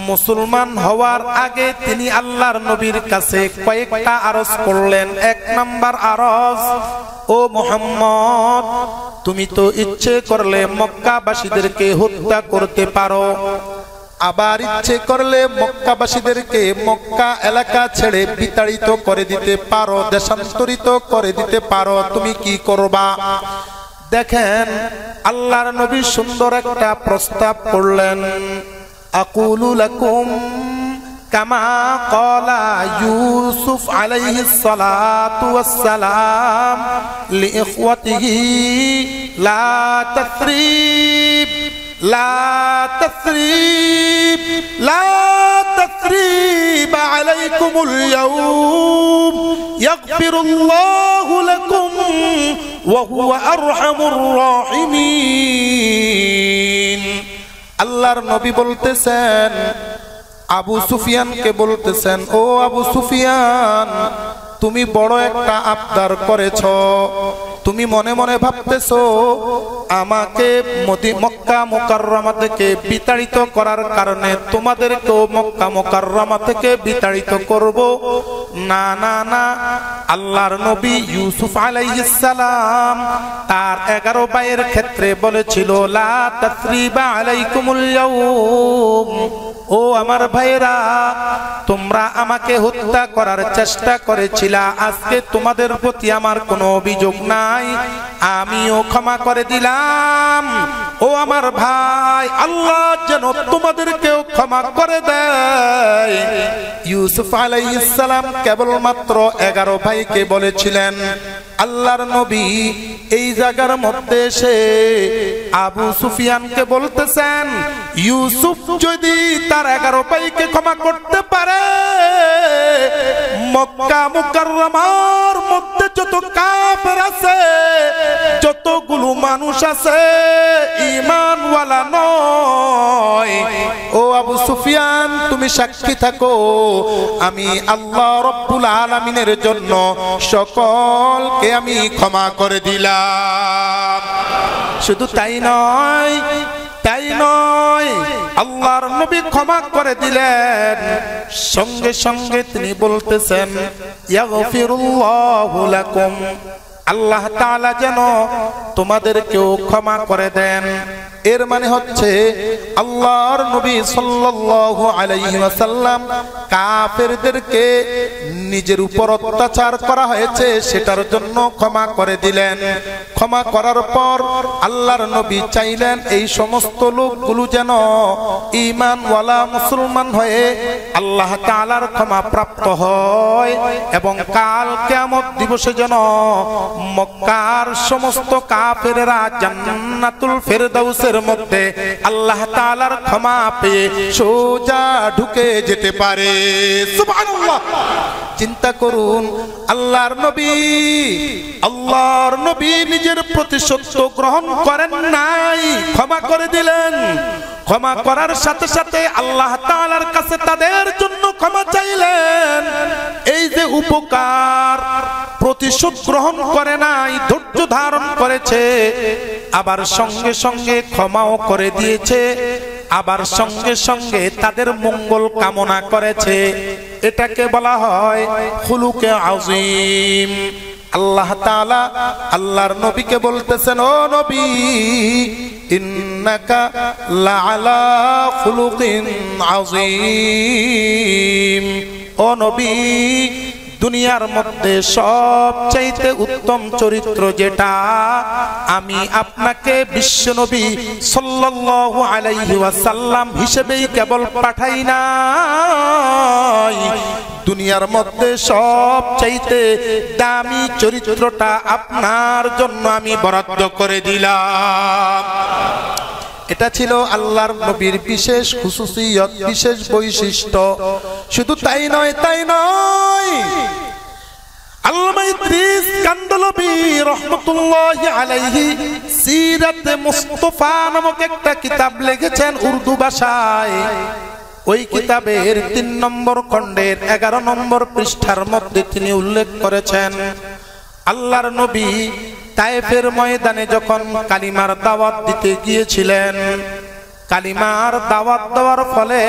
মুসলমান হওয়ার আগে তিনি আল্লাহর নবীর কাছে কয়েকটা আরজ করলেন। 1 নাম্বার আরজ, ও মুহাম্মদ, তুমি তো ইচ্ছে করলে মক্কাবাসীদেরকে হত্যা করতে পারো, আবার ইচ্ছে করলে মক্কাবাসীদেরকে মক্কা এলাকা ছেড়ে বিতাড়িত করে দিতে পারো, দেশান্তরিত করে দিতে পারো, তুমি কি করবা? দেখেন আল্লাহর নবী সুন্দর একটা প্রস্তাব করলেন। আকুলু লাকুম কামা ক্বালা ইউসুফ আলাইহিস সালাতু ওয়াস সালাম লিইখওয়াতিহি লা তাসরিব লা তাসরিব লা তাসরিব আলাইকুমুল ইয়াউম ইয়াগফিরুল্লাহু লাকুম ওয়া হুয়া আরহামুর রাহিমিন। আল্লাহর নবী বলতেছেন, আবু সুফিয়ানকে বলতেছেন, ও আবু সুফিয়ান, তুমি বড় একটা আবদার করেছ। তুমি মনে মনে ভাবতেছো আমাকে মক্কা মুকাররমা থেকে বিতাড়িত করার কারণে তোমাদেরকেও মক্কা মুকাররমা থেকে বিতাড়িত করব। না না না, আল্লাহর নবী ইউসুফ আলাইহিস সালাম তার 11 ভাইয়ের ক্ষেত্রে বলেছিল, লা তাসরিবা আলাইকুমুল ইয়াউম, ও আমার ভাইরা, তোমরা আমাকে হত্যা করার চেষ্টা করেছিলা, আজকে তোমাদের প্রতি আমার কোনো অভিযোগ নাই, আমিও ক্ষমা করে দিলাম। ও আমার ভাই, আল্লাহ যেন তোমাদেরকেও ক্ষমা করে দেয়। ইউসুফ আলাইহিস সালাম কেবলমাত্র 11 ভাইকে বলেছিলেন। আল্লাহর নবী এই জায়গার মধ্যে এসে আবু সুফিয়ানকে বলতেছেন, ইউসুফ যদি তার 11 ভাইকে ক্ষমা করতে পারে, মক্কা মুকাররমার মধ্যে যত কাফের আছে, যতগুলো মানুষ আছে ঈমানওয়ালা নয়, ও আবু সুফিয়ান তুমি সাক্ষী থাকো, আমি আল্লাহ রাব্বুল আলামিনের জন্য সকলকে আমি ক্ষমা করে দিলাম। শুধু তাই নয়, তাই নয়, আল্লাহর নবী ক্ষমা করে দিলেন, সঙ্গে সঙ্গে তিনি বলতেছেন, ইয়াগফিরুল্লাহু লাকুম, আল্লাহ তাআলা যেন তোমাদেরকেও ক্ষমা করে দেন। এর মানে হচ্ছে আল্লাহর নবী সাল্লাল্লাহু আলাইহি ওয়াসাল্লাম কাফেরদেরকে নিজের উপর অত্যাচার করা হয়েছে সেটার জন্য ক্ষমা করে দিলেন। ক্ষমা করার পর আল্লাহর নবী চাইলেন এই সমস্ত লোকগুলো যেন ঈমানওয়ালা মুসলমান হয়ে আল্লাহ তাআলার ক্ষমা প্রাপ্ত হয়, এবং কাল কিয়ামত দিবসে যেন মক্কার সমস্ত কাফেররা জান্নাতুল ফেরদাউসের মধ্যে আল্লাহ তাআলার ক্ষমা পেয়ে সোজা ঢুকে যেতে পারে। সুবহানাল্লাহ। চিন্তা করুন, আল্লাহর নবী নিজের প্রতিশোধ গ্রহণ করেন নাই, ক্ষমা করে দিলেন। ক্ষমা করার সাথে সাথে আল্লাহ তাআলার কাছে তাদের জন্য ক্ষমা চাইলেন। এই যে উপকার, প্রতিশোধ গ্রহণ করে নাই, ধৈর্য ধারণ করেছে, আবার সঙ্গে সঙ্গে ক্ষমাও করে দিয়েছে, আবার সঙ্গে সঙ্গে তাদের মঙ্গল কামনা করেছে। এটাকে বলা হয় খুলুকে আযীম। আল্লাহ তাআলা আল্লাহর নবীকে বলতেছেন, ও নবী, ইন্নাকা লাআলা খুলুকিন আযীম। ও নবী, দুনিয়ার মধ্যে সবচাইতে উত্তম চরিত্র যেটা, আমি আপনাকে বিশ্বনবী সাল্লাল্লাহু আলাইহি ওয়াসাল্লাম হিসেবেই কেবল পাঠাই নাই, দুনিয়ার মধ্যে সবচাইতে দামি চরিত্রটা আপনার জন্য আমি বরাদ্দ করে দিলাম। এটা ছিল আল্লাহর নবীর বিশেষ খুসুসিয়ত, বিশেষ বৈশিষ্ট্য। শুধু তাই নয়, আল্লামা ইদ্রিস কান্দলবি রহমতুল্লাহি আলাইহি সিরাতে মুস্তাফা নামক একটা কিতাব লিখেছেন উর্দু ভাষায়। ওই কিতাবের 3 নম্বর খণ্ডের 11 নম্বর পৃষ্ঠার মধ্যে তিনি উল্লেখ করেছেন, আল্লাহর নবী তায়েফের ময়দানে যখন কালিমার দাওয়াত দিতে গিয়েছিলেন, কালিমার দাওয়াত দেওয়ার ফলে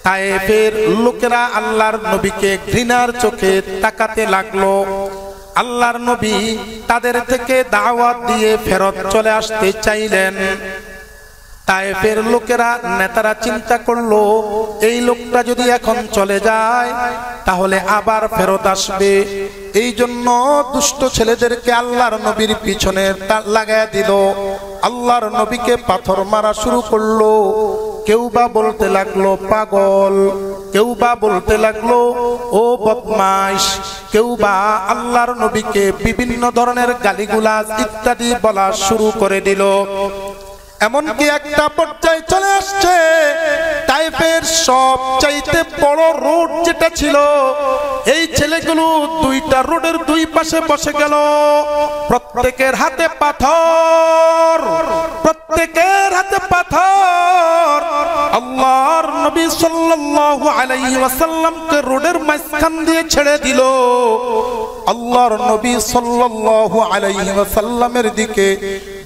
তায়েফের লোকেরা আল্লাহর নবীকে ঘৃণার চোখে তাকাতে লাগলো। আল্লাহর নবী তাদের থেকে দাওয়াত দিয়ে ফেরত চলে আসতে চাইলেন। তায়েফের লোকেরা, নেতারা চিন্তা করলো, এই লোকটা যদি এখন চলে যায় তাহলে আবার ফেরত আসবে। এই জন্য দুষ্ট ছেলেদেরকে আল্লাহর নবীর পিছনে লাগায় দিল। আল্লাহর নবীকে পাথর মারা শুরু করলো। কেউ বা বলতে লাগলো পাগল, কেউ বা বলতে লাগলো ও বদমাইশ, কেউ বা আল্লাহর নবীকে বিভিন্ন ধরনের গালিগুলাজ ইত্যাদি বলা শুরু করে দিল। এমনকি একটা পর্যায়ে চলে আসছে, তায়েফের সবচাইতে বড় রোড যেটা ছিল, এই ছেলেগুলো 2টা রোডের 2 পাশে বসে গেল। প্রত্যেকের হাতে পাথর, প্রত্যেকের হাতে পাথর। আল্লাহর নবী সাল্লাল্লাহু আলাইহি ওয়াসাল্লামকে রোডের মাঝখান দিয়ে ছেড়ে দিল। আল্লাহর নবী সাল্লাল্লাহু আলাইহি ওয়াসাল্লামের দিকে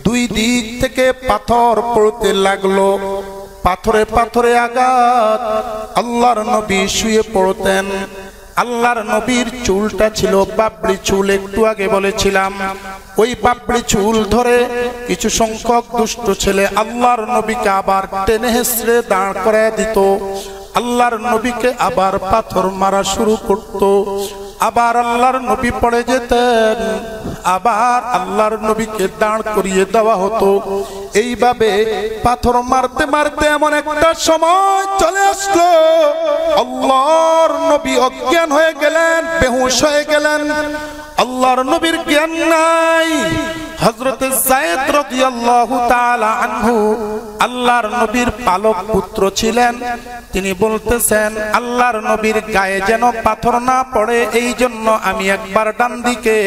2 দিক থেকে পাথর পড়তে লাগলো। পাথরে পাথরে আঘাত। আল্লাহর নবী শুয়ে পড়তেন। আল্লাহর নবীর চুলটা ছিল বাবড়ি চুল, একটু আগে বলেছিলাম। ওই বাবড়ি চুল ধরে কিছু সংখ্যক দুষ্ট ছেলে আল্লাহর নবীকে আবার টেনে হেঁচড়ে দাঁড় করায় দিত। আল্লাহর নবীকে আবার পাথর মারা শুরু করত। আবার আল্লাহর নবী পড়ে যেতেন, আবার আল্লাহর নবীকে দাঁড় করিয়ে দেওয়া হতো। এইভাবে পাথর মারতে মারতে এমন একটা সময় চলে আসলো, আল্লাহর নবী অজ্ঞান হয়ে গেলেন, বেহুশ হয়ে গেলেন। আল্লাহর নবীর জ্ঞান নাই। হযরতে যায়েদ রাদিয়াল্লাহু তাআলা আনহু আল্লাহর নবীর পালক পুত্র ছিলেন। তিনি বলতেছেন, আল্লাহর নবীর গায়ে যেন পাথর না পড়ে, এই জন্য আমি একবার ডান দিকে,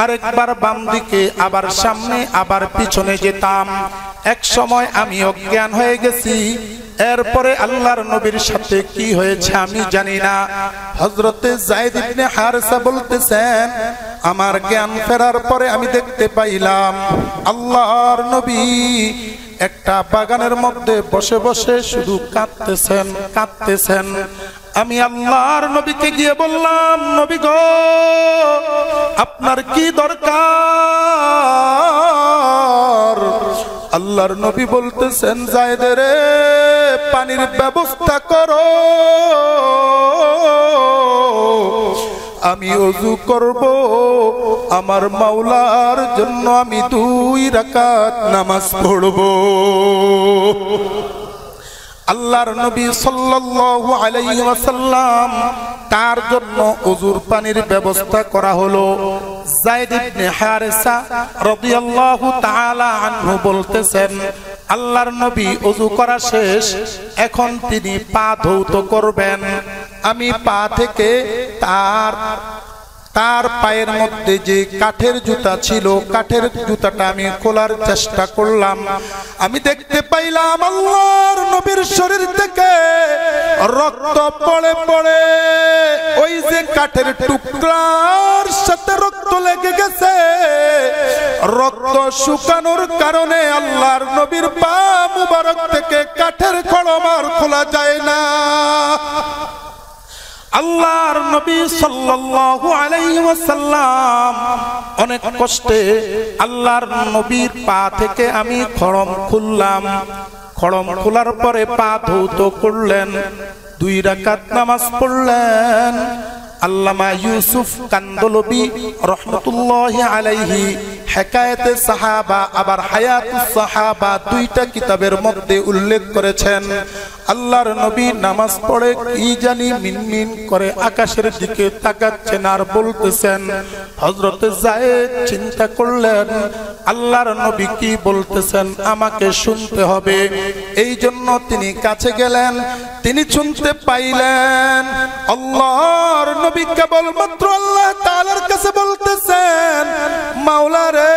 আরেকবার বাম দিকে, আবার সামনে আবার পিছনে যেতাম। এক সময় আমি অজ্ঞান হয়ে গেছি। এরপরে আল্লাহর নবীর সাথে কি হয়েছে আমি জানি না। হযরতে যায়েদ ইবনে হারেসা বলতেছেন, আমার জ্ঞান ফেরার পরে আমি দেখতে পাইলাম আল্লাহর নবী একটা বাগানের মধ্যে বসে বসে শুধু কাঁদতেছেন। আমি আল্লাহর নবীকে গিয়ে বললাম, নবী গো, আপনার কি দরকার? আল্লাহর নবী বলতেছেন, যায়েদ রে, পানির ব্যবস্থা করো, আমি ওযু করব, আমার মাওলার জন্য আমি 2 রাকাত নামাজ পড়ব। আল্লাহর নবী সাল্লাল্লাহু আলাইহি ওয়াসাল্লাম তার জন্য ওযুর পানির ব্যবস্থা করা হলো। যায়েদ ইবনে হারেসা রাদিয়াল্লাহু তাআলা আনহু বলতেছেন, আল্লাহর নবী ওযু করা শেষ, এখন তিনি পা ধৌত করবেন। আমি পা থেকে তার পায়ের মধ্যে যে কাঠের জুতা ছিল, কাঠের জুতাটা আমি খোলার চেষ্টা করলাম। আমি দেখতে পাইলাম আল্লাহর নবীর শরীর থেকে রক্ত পড়ে পড়ে ওই যে কাঠের টুকরার সাথে রক্ত লেগে গেছে। রক্ত শুকানোর কারণে আল্লাহর নবীর পা মুবারক থেকে কাঠের খড়ম আর খোলা যায় না। আল্লাহর নবী সাল্লাল্লাহু আলাইহি ওয়াসাল্লাম অনেক কষ্টে আল্লাহর নবীর পা থেকে আমি খড়ম খুললাম। খড়ম খোলার পরে পা ধৌত করলেন, 2 রাকাত নামাজ পড়লেন। আল্লামা ইউসুফ কান্দলবি রহমতুল্লাহি আলাইহি হেকায়েতে সাহাবা আবার হায়াতুস সাহাবা 2টা কিতাবের মধ্যে উল্লেখ করেছেন, আল্লাহর নবী নামাজ পড়ে কি জানি মিনমিন করে আকাশের দিকে তাকাচ্ছেন আর বলতেছেন। হযরত যায়েদ চিন্তা করলেন আল্লাহর নবী কি বলতেছেন আমাকে শুনতে হবে, এই জন্য তিনি কাছে গেলেন। তিনি শুনতে পাইলেন আল্লাহর নবী কেবলমাত্র আল্লাহ তাআলার কাছে বলতেছেন, মাওলা রে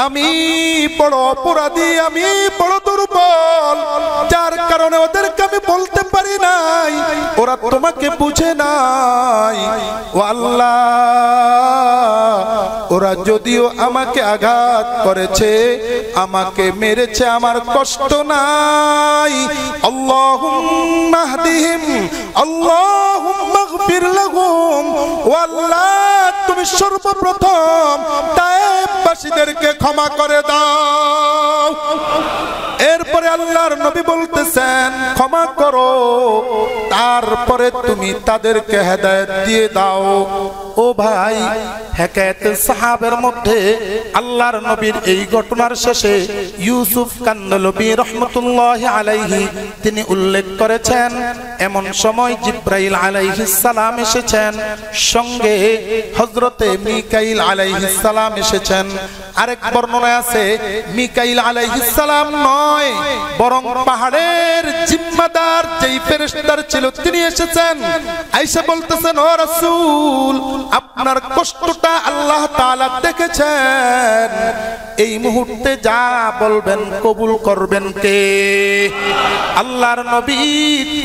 আমি বড় অপরাধী, আমি বড় দুর্বল, যার কারণে ওদেরকে আমি বলতে পারি নাই, ওরা তোমাকে বুঝে নাই। ও আল্লাহ, ওরা যদিও আমাকে আঘাত করেছে, আমাকে মেরেছে, আমার কষ্ট নাই। আল্লাহুম্মা হদিহিম, আল্লাহুম্মা গফির লাহুম। ও আল্লাহ, তুমি সর্বপ্রথম তায়েববাসীদেরকে ক্ষমা করে দাও। এরপরে আল্লাহর নবী বলতেছেন ক্ষমা করো, তারপরে তুমি তাদেরকে হেদায়েত দিয়ে দাও। ও ভাই, হেকায়েতে সাহাবের মধ্যে আল্লাহর নবীর এই ঘটনার শেষে ইউসুফ কান্দলবি রহমতুল্লাহি আলাইহি তিনি উল্লেখ করেছেন, এমন সময় জিব্রাইল আলাইহিস সালাম এসেছেন, সঙ্গে হযরতে মিকাইল আলাইহিস সালাম এসেছেন। আরেক বর্ণনায় আছে মিকাইল আলাইহিস সালাম নয়, বরং পাহাড়ের জিম্মাদার যেই ফেরেশতার ছিল তিনি এসেছেন। আয়েশা বলতেছেন, ও রাসূল, আপনার কষ্টটা আল্লাহ তাআলা দেখেছেন, এই মুহূর্তে যা বলবেন কবুল করবেন কে? আল্লাহর নবী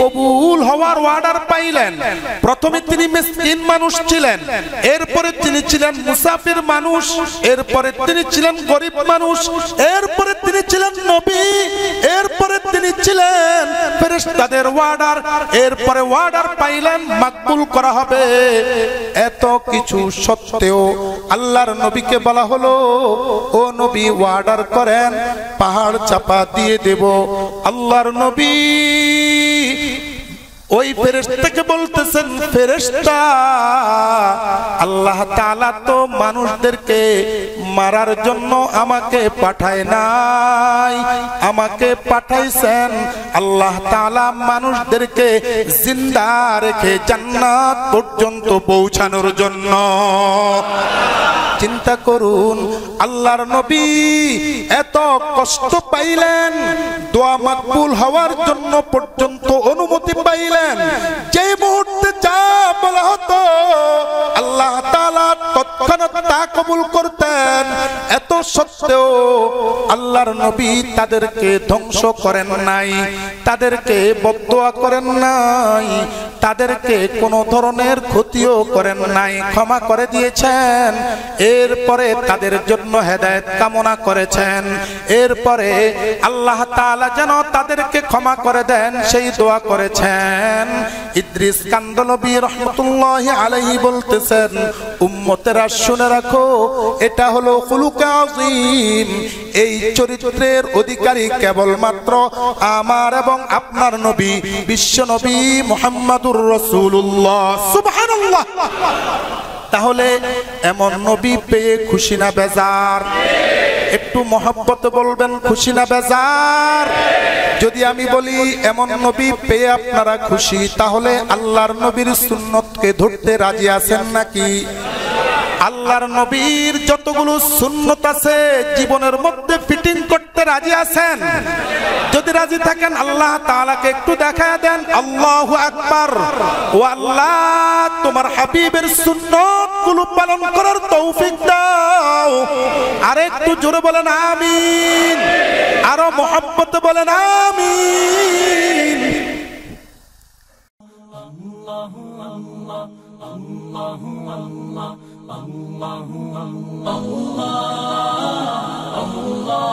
কবুল হওয়ার অর্ডার পাইলেন। প্রথমে তিনি মিসকিন মানুষ ছিলেন, এরপরে তিনি ছিলেন মুসাফির মানুষ, এরপরে তিনি ছিলেন গরিব মানুষ, এরপরে তিনি ছিলেন নবী, এরপরে তিনি ছিলেন ফেরেশতাদের অর্ডার, এরপরে অর্ডার পাইলেন মাকবুল করা হবে। এত কিছু সত্ত্বেও আল্লাহর নবীকে বলা হলো, ও নবী অর্ডার করেন, পাহাড় চাপা দিয়ে দেব। আল্লাহর নবী ওই ফেরেশতাকে বলতেছেন, ফেরেশতা, আল্লাহ তাআলা তো মানুষদেরকে মারার জন্য আমাকে পাঠায় নাই, আমাকে পাঠাইছেন আল্লাহ তাআলা মানুষদেরকে জিন্দা রেখে জান্নাত পর্যন্ত পৌঁছানোর জন্য। চিন্তা করুন, আল্লাহর নবী এত কষ্ট পাইলেন, দোয়া মাকবুল হওয়ার জন্য পর্যন্ত অনুমতি পাইলেন। যে মুহূর্তে যা বলা হতো আল্লাহ তাআলা তৎক্ষণাৎ তা কবুল করতেন। এত সত্ত্বেও আল্লাহর নবী তাদেরকে ধ্বংস করেন নাই, তাদেরকে বদদোয়া করেন নাই, তাদেরকে কোনো ধরনের ক্ষতিও করেন নাই, ক্ষমা করে দিয়েছেন। এরপরে তাদের জন্য হেদায়েত কামনা করেছেন। এরপরে আল্লাহ তাআলা যেন তাদেরকে ক্ষমা করে দেন সেই দোয়া করেছেন। ইদ্রিস কান্দলবি রহমতুল্লাহি আলাইহি বলতেছেন, উম্মতেরা শুনে রাখো, এটা হলো খুলুকে আযীম। এই চরিত্রের অধিকারী কেবলমাত্র আমার এবং আপনার নবী বিশ্ব নবী মুহাম্মদুর রাসূলুল্লাহ। সুবহানাল্লাহ। তাহলে এমন নবী পেয়ে খুশি না বেজার? একটু মহব্বতে বলবেন, খুশি না বেজার? যদি আমি বলি এমন নবী পেয়ে আপনারা খুশি, তাহলে আল্লাহর নবীর সুন্নতকে ধরতে রাজি আছেন নাকি? আল্লাহর নবীর যতগুলো সুন্নত আছে জীবনের মধ্যে ফিটিং করতে রাজি আছেন? যদি রাজি থাকেন আল্লাহ তাআলাকে একটু দেখায় দেন, আল্লাহু আকবার। ও আল্লাহ, তোমার হাবিবের সুন্নতগুলো পালন করার তৌফিক দাও। আর একটু জোরে বলেন আমিন, আরো মহব্বতে বলেন আমিন। আল্লাহু আল্লাহ, আল্লাহু আল্লাহ, আল্লাহু আল্লাহ, আল্লাহ আল্লাহ।